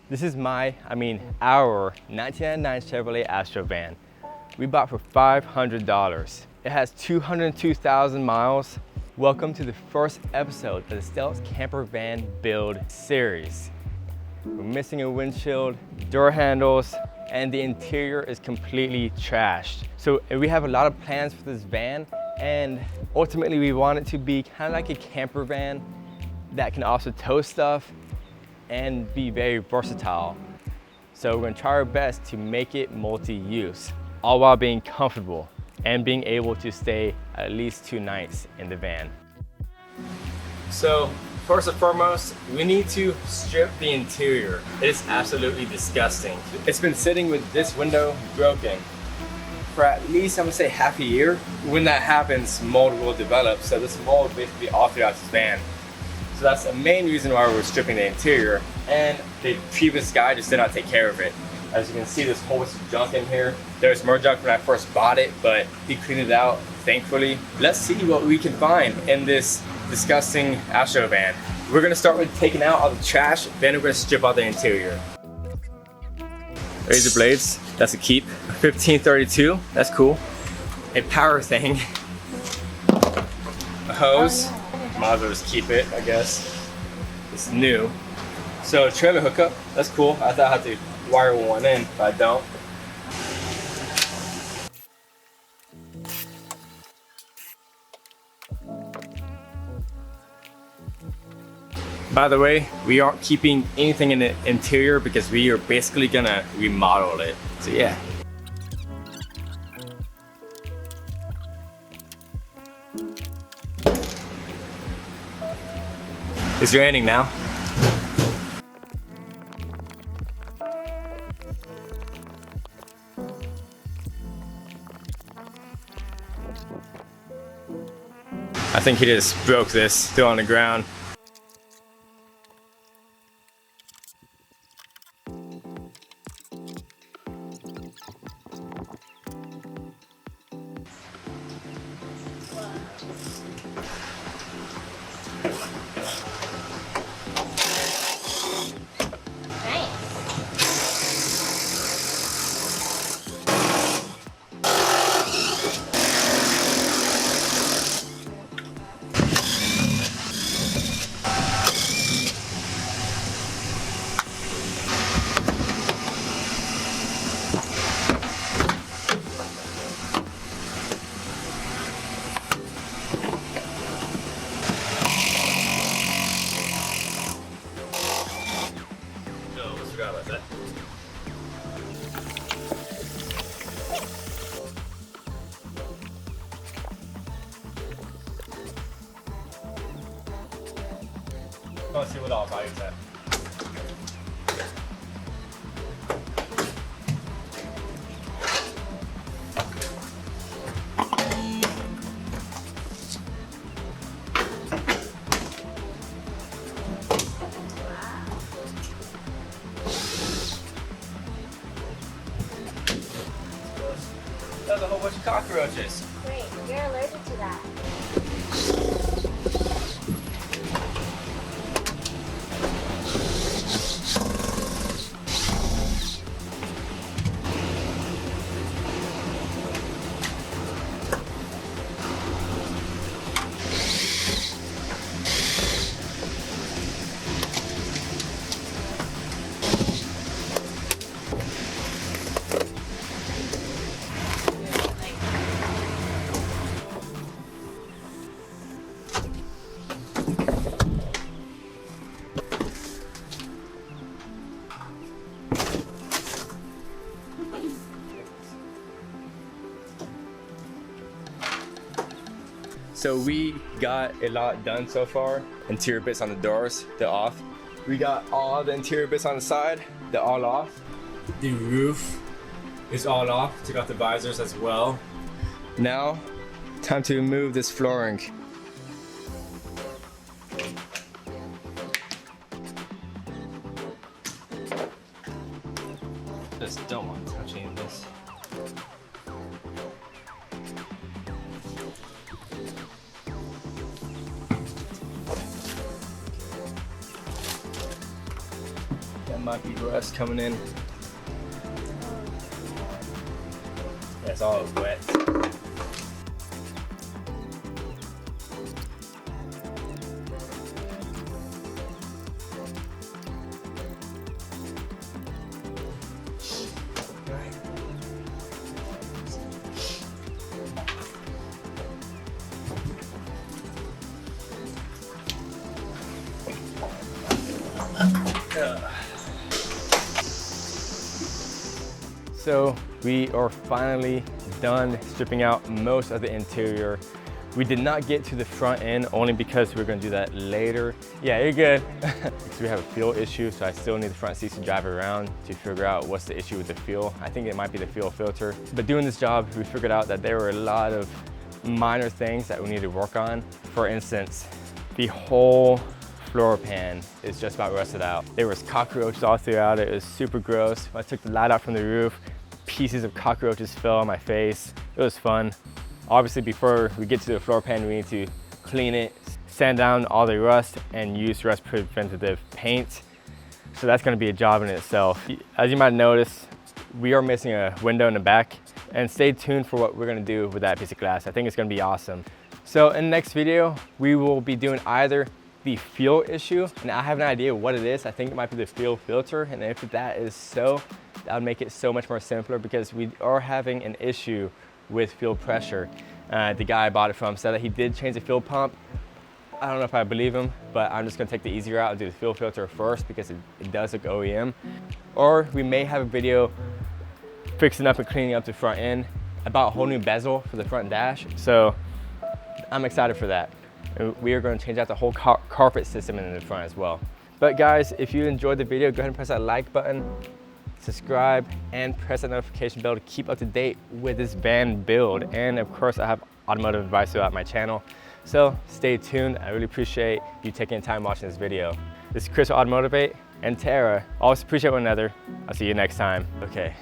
This is our 1999 Chevrolet Astro van. We bought for $500. It has 202,000 miles. Welcome to the first episode of the Stealth Camper Van Build series. We're missing a windshield, door handles, and the interior is completely trashed. So we have a lot of plans for this van, and ultimately we want it to be kind of like a camper van that can also tow stuff and be very versatile. So we're gonna try our best to make it multi-use, all while being comfortable and being able to stay at least 2 nights in the van. So first and foremost, we need to strip the interior. It is absolutely disgusting. It's been sitting with this window broken for at least, I'm gonna say, half a year. When that happens, mold will develop. So this mold basically all throughout this van. So that's the main reason why we're stripping the interior, and the previous guy just did not take care of it. As you can see, there's a whole bunch of junk in here. There's more junk when I first bought it, but he cleaned it out, thankfully. Let's see what we can find in this disgusting Astro van. We're gonna start with taking out all the trash, then we're gonna strip out the interior. Razor blades, that's a keep. 1532, that's cool. A power thing. A hose. Might as well just keep it, I guess. It's new. So trailer hookup, that's cool. I thought I had to wire one in, but I don't. By the way, we aren't keeping anything in the interior because we are basically gonna remodel it. So yeah. It's raining now. I think he just broke this, still on the ground. Let's see what all values at. There's a whole bunch of cockroaches. Wait, you're allergic to that. So we got a lot done so far. Interior bits on the doors, they're off. We got all the interior bits on the side, they're all off. The roof is all off. Took out the visors as well. Now, time to remove this flooring. Just don't want to touch any of this. might be rust coming in. Yeah, it's all wet. So we are finally done stripping out most of the interior. We did not get to the front end only because we're gonna do that later. Yeah, you're good. Because we have a fuel issue, so I still need the front seats to drive around to figure out what's the issue with the fuel. I think it might be the fuel filter. But doing this job, we figured out that there were a lot of minor things that we need to work on. For instance, the whole floor pan is just about rusted out. There was cockroaches all throughout it. It was super gross. When I took the light out from the roof, pieces of cockroaches fell on my face. It was fun. Obviously, before we get to the floor pan, we need to clean it, sand down all the rust, and use rust preventative paint. So that's gonna be a job in itself. As you might notice, we are missing a window in the back, and stay tuned for what we're gonna do with that piece of glass. I think it's gonna be awesome. So in the next video, we will be doing either the fuel issue, and I have an idea what it is. I think it might be the fuel filter, and if that is so, that would make it so much more simpler because we are having an issue with fuel pressure. The guy I bought it from said that he did change the fuel pump. I don't know if I believe him, but I'm just gonna take the easy route and do the fuel filter first because it does look OEM. Or we may have a video fixing up and cleaning up the front end, about a whole new bezel for the front dash. So I'm excited for that. We are going to change out the whole carpet system in the front as well. But guys, if you enjoyed the video, go ahead and press that like button, subscribe, and press that notification bell to keep up to date with this van build. And of course, I have automotive advice throughout my channel. So stay tuned. I really appreciate you taking the time watching this video. This is Chris with AutoMotivate and Tara. Always appreciate one another. I'll see you next time. Okay.